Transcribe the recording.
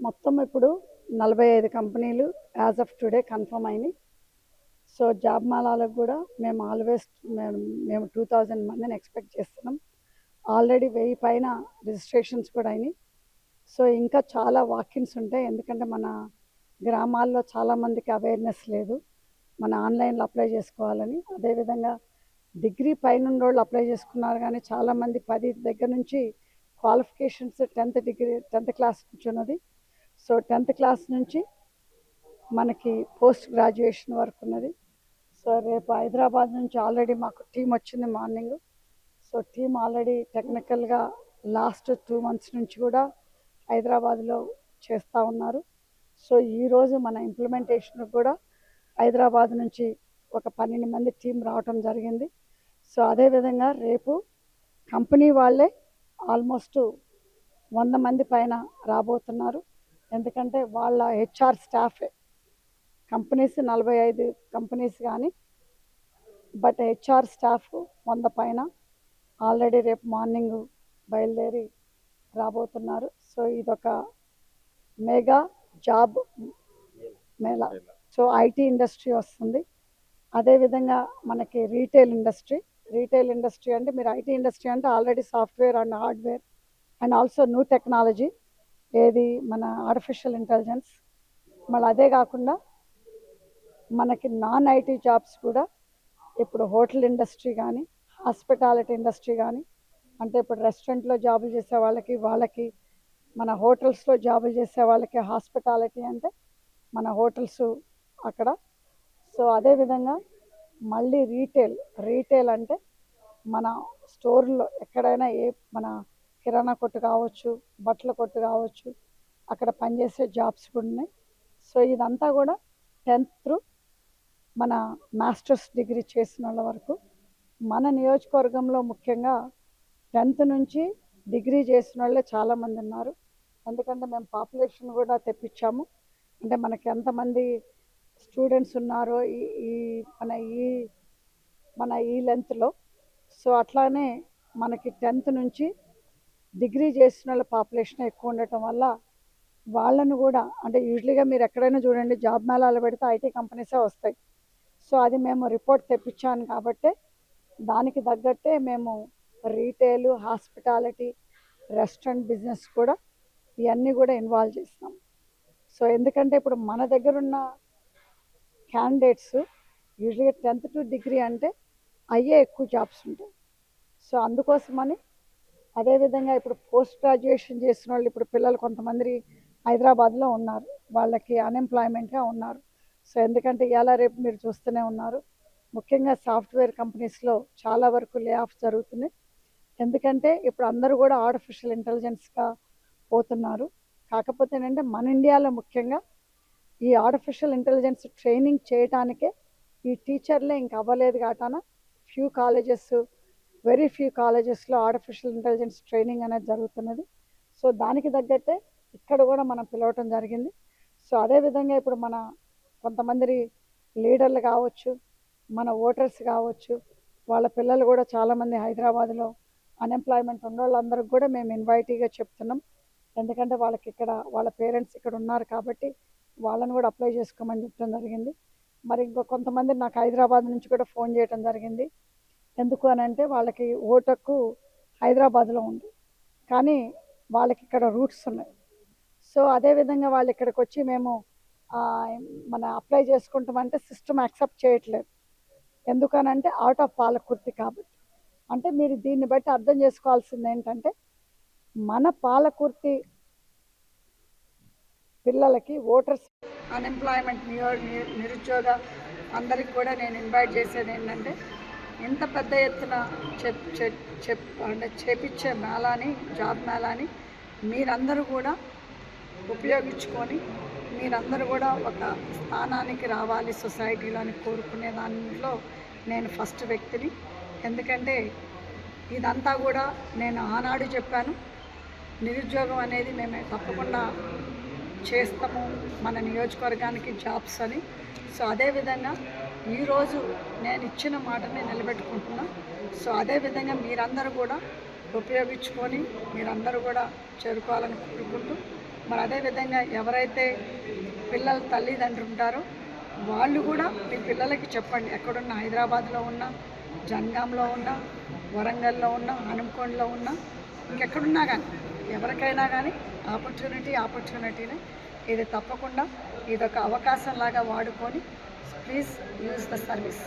మొత్తం ఇప్పుడు 45 కంపెనీలు యాజ్ ఆఫ్ టుడే కన్ఫర్మ్ అయినాయి. సో జాబ్ మేళాలకు కూడా మేము మేము 2000 మందిని ఎక్స్పెక్ట్ చేస్తున్నాం. ఆల్రెడీ 1000 పైన రిజిస్ట్రేషన్స్ కూడా అయినాయి. సో ఇంకా చాలా వాకిన్స్ ఉంటాయి, ఎందుకంటే మన గ్రామాల్లో చాలామందికి అవేర్నెస్ లేదు మన ఆన్లైన్లో అప్లై చేసుకోవాలని. అదేవిధంగా డిగ్రీ పైన వాళ్ళు అప్లై చేసుకున్నారు, కానీ చాలామంది 10 దగ్గర నుంచి క్వాలిఫికేషన్స్ 10th క్లాస్ నుంచి ఉన్నది. సో 10th క్లాస్ నుంచి మనకి పోస్ట్ గ్రాడ్యుయేషన్ వరకు ఉన్నది. సో రేపు హైదరాబాద్ నుంచి ఆల్రెడీ మాకు టీం వచ్చింది మార్నింగ్. సో టీం ఆల్రెడీ టెక్నికల్గా లాస్ట్ 2 months నుంచి కూడా హైదరాబాద్లో చేస్తూ ఉన్నారు. సో ఈరోజు మన ఇంప్లిమెంటేషన్ కూడా హైదరాబాద్ నుంచి ఒక 12 మంది టీం రావటం జరిగింది. సో అదేవిధంగా రేపు కంపెనీ వాళ్ళే ఆల్మోస్ట్ 100 మంది పైన రాబోతున్నారు, ఎందుకంటే వాళ్ళ హెచ్ఆర్ స్టాఫే. కంపెనీస్ 45 కంపెనీస్ కానీ, బట్ హెచ్ఆర్ స్టాఫ్ 100 పైన ఆల్రెడీ రేపు మార్నింగ్ బయలుదేరి రాబోతున్నారు. సో ఇదొక mega job Mela. So IT industry వస్తుంది, అదేవిధంగా మనకి రీటైల్ ఇండస్ట్రీ అంటే మీరు ఐటీ ఇండస్ట్రీ అంటే already software and hardware and also new technology, ఏది మన ఆర్టిఫిషియల్ ఇంటెలిజెన్స్. మళ్ళీ అదే కాకుండా మనకి నాన్ ఐటీ జాబ్స్ కూడా ఇప్పుడు హోటల్ ఇండస్ట్రీ కానీ, హాస్పిటాలిటీ ఇండస్ట్రీ కానీ, అంటే ఇప్పుడు రెస్టారెంట్లో జాబులు చేసే వాళ్ళకి మన హోటల్స్లో జాబులు చేసే వాళ్ళకి హాస్పిటాలిటీ అంటే మన హోటల్స్ అక్కడ. సో అదేవిధంగా మళ్ళీ రీటైల్ అంటే మన స్టోర్లో ఎక్కడైనా మన కిరాణా కొట్టు కావచ్చు, బట్టల కొట్టు కావచ్చు, అక్కడ పనిచేసే జాబ్స్ కూడా ఉన్నాయి. సో ఇదంతా కూడా 10th through మన మాస్టర్స్ డిగ్రీ చేసిన వాళ్ళ వరకు. మన నియోజకవర్గంలో ముఖ్యంగా 10th నుంచి డిగ్రీ చేసిన వాళ్ళే చాలామంది ఉన్నారు, ఎందుకంటే మేము పాపులేషన్ కూడా తెప్పించాము. అంటే మనకి ఎంతమంది స్టూడెంట్స్ ఉన్నారో మన ఈ లెంత్లో. సో అట్లానే మనకి 10th నుంచి డిగ్రీ చేసిన వాళ్ళ పాపులేషన్ ఎక్కువ ఉండటం వల్ల వాళ్ళను కూడా, అంటే యూజువల్గా మీరు ఎక్కడైనా చూడండి జాబ్ మేళాలు పెడితే ఐటీ కంపెనీసే వస్తాయి. సో అది మేము రిపోర్ట్ తెప్పించాను కాబట్టి దానికి తగ్గట్టే మేము రీటైల్, హాస్పిటాలిటీ, రెస్టారెంట్ బిజినెస్ కూడా ఇవన్నీ కూడా ఇన్వాల్వ్ చేస్తాం. సో ఎందుకంటే ఇప్పుడు మన దగ్గర ఉన్న క్యాండిడేట్స్ యూజువల్గా 10th to డిగ్రీ అంటే అయ్యే ఎక్కువ జాబ్స్ ఉంటాయి. సో అందుకోసమని, అదేవిధంగా ఇప్పుడు పోస్ట్ గ్రాడ్యుయేషన్ చేసిన వాళ్ళు ఇప్పుడు పిల్లలు కొంతమంది హైదరాబాద్లో ఉన్నారు, వాళ్ళకి అన్ఎంప్లాయ్మెంట్గా ఉన్నారు. సో ఎందుకంటే ఇలా రేపు మీరు చూస్తూనే ఉన్నారు, ముఖ్యంగా సాఫ్ట్వేర్ కంపెనీస్లో చాలా వరకు లే ఆఫ్ జరుగుతున్నాయి. ఎందుకంటే ఇప్పుడు అందరూ కూడా ఆర్టిఫిషియల్ ఇంటెలిజెన్స్గా పోతున్నారు. కాకపోతే ఏంటంటే మన ఇండియాలో ముఖ్యంగా ఈ ఆర్టిఫిషియల్ ఇంటెలిజెన్స్ ట్రైనింగ్ చేయటానికే ఈ టీచర్లే ఇంక అవ్వలేదు కాటాన వెరీ ఫ్యూ కాలేజెస్లో ఆర్టిఫిషియల్ ఇంటెలిజెన్స్ ట్రైనింగ్ అనేది జరుగుతున్నది. సో దానికి తగ్గట్టే ఇక్కడ కూడా మనం పిలవటం జరిగింది. సో అదేవిధంగా ఇప్పుడు మన కొంతమంది లీడర్లు కావచ్చు, మన ఓటర్స్ కావచ్చు, వాళ్ళ పిల్లలు కూడా చాలామంది హైదరాబాద్లో అన్ఎంప్లాయ్మెంట్ ఉన్న వాళ్ళందరికీ కూడా మేము ఇన్వైటీగా చెప్తున్నాం, ఎందుకంటే వాళ్ళకి ఇక్కడ వాళ్ళ పేరెంట్స్ ఇక్కడ ఉన్నారు కాబట్టి వాళ్ళని కూడా అప్లై చేసుకోమని చెప్పడం జరిగింది. మరి ఇంకో కొంతమంది నాకు హైదరాబాద్ నుంచి కూడా ఫోన్ చేయడం జరిగింది. ఎందుకు అని అంటే వాళ్ళకి ఓటకు హైదరాబాద్లో ఉంది, కానీ వాళ్ళకి ఇక్కడ రూట్స్ ఉన్నాయి. సో అదేవిధంగా వాళ్ళు ఇక్కడికి వచ్చి మేము మన అప్లై చేసుకుంటామంటే సిస్టమ్ యాక్సెప్ట్ చేయట్లేదు. ఎందుకనంటే అవుట్ ఆఫ్ పాలకుర్తి కాబట్టి. అంటే మీరు దీన్ని బట్టి అర్థం చేసుకోవాల్సింది ఏంటంటే మన పాలకుర్తి పిల్లలకి ఓటర్స్ అన్ఎంప్లాయ్మెంట్ నిరుద్యోగ అందరికి కూడా నేను ఇన్వైట్ చేసేది ఏంటంటే, ఇంత పెద్ద ఎత్తున అంటే చేపించే మేళాని, జాబ్ మేళాని మీరందరూ కూడా ఉపయోగించుకొని మీరందరూ కూడా ఒక స్థానానికి రావాలి సొసైటీలో అని కోరుకునే దానిలో నేను ఫస్ట్ వ్యక్తిని. ఎందుకంటే ఇదంతా కూడా నేను ఆనాడు చెప్పాను, నిరుద్యోగం అనేది మేము తప్పకుండా చేస్తాము మన నియోజకవర్గానికి జాబ్స్ అని. సో అదేవిధంగా ఈరోజు నేను ఇచ్చిన మాటని నిలబెట్టుకుంటున్నా. సో అదేవిధంగా మీరందరూ కూడా ఉపయోగించుకొని మీరందరూ కూడా చేరుకోవాలని కోరుకుంటూ మరి అదేవిధంగా ఎవరైతే పిల్లల తల్లిదండ్రులు ఉంటారో వాళ్ళు కూడా మీ పిల్లలకి చెప్పండి, ఎక్కడున్నా, హైదరాబాద్లో ఉన్నా, జనగాంలో ఉన్నా, వరంగల్లో ఉన్నా, హనుమకొండలో ఉన్నా, ఇంకెక్కడున్నా కానీ ఎవరికైనా కానీ ఆపర్చునిటీని ఇది తప్పకుండా ఇదొక అవకాశంలాగా వాడుకొని ప్లీజ్ యూజ్ ద సర్వీస్.